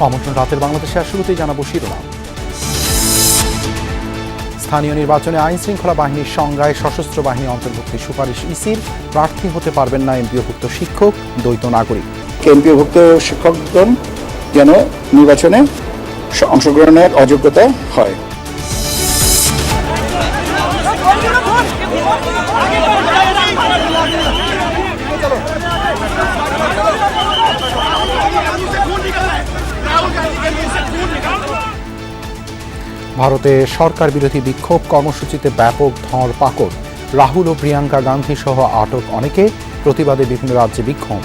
আমন্ত্রণ রাতের বাংলাদেশে আর শুরুতেই জানাবো শিরোনাম। স্থানীয় নির্বাচনে আইন শৃঙ্খলা বাহিনীর সংজ্ঞায় সশস্ত্র বাহিনী অন্তর্ভুক্তি সুপারিশ ইসির। প্রার্থী হতে পারবেন না এমপিওভুক্ত শিক্ষক, দ্বৈত নাগরিক। এমপিওভুক্ত শিক্ষকগণ যেন নির্বাচনে অংশগ্রহণের অযোগ্যতা হয়। ভারতে সরকার বিরোধী বিক্ষোভ কর্মসূচিতে ব্যাপক ধরপাকড়। রাহুল ও প্রিয়াঙ্কা গান্ধী সহ আটক অনেকে। প্রতিবাদে বিভিন্ন রাজ্যে বিক্ষোভ।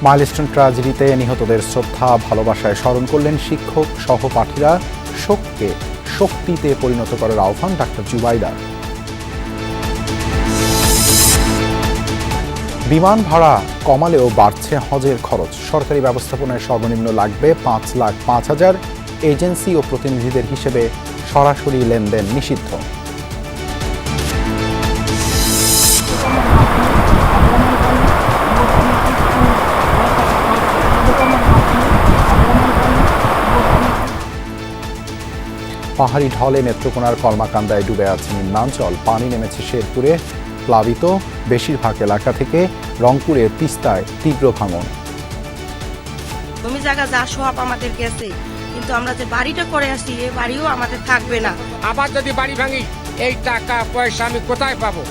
মাইলস্টোন ট্র্যাজেডিতে নিহতদের শ্রদ্ধা ভালোবাসায় স্মরণ করলেন শিক্ষক সহপাঠীরা। শোককে শক্তিতে পরিণত করার আহ্বান ডাক্তার জুবাইদা। বিমান ভাড়া কমালেও বাড়ছে হজের খরচ। সরকারি ব্যবস্থাপনায় সর্বনিম্ন লাগবে 5,05,000। এজেন্সি ও প্রতিনিধিদের হিসেবে সরাসরি লেনদেন নিষিদ্ধ। পাহাড়ি ঢলে নেত্রকোনার কলমাকান্দায় ডুবে আছে নিম্নাঞ্চল। পানি নেমেছে শেরপুরে, প্লাবিত বেশিরভাগ এলাকা থেকে। রংপুরের তিস্তায় তীব্র ভাঙন। জমি জায়গা যা সব আমাদের গেছে, কিন্তু আমরা যে বাড়িটা করে আসছি এই বাড়িও আমাদের থাকবে না। আবার যদি বাড়ি ভাঙি এই টাকা পয়সা আমি কোথায় পাবো?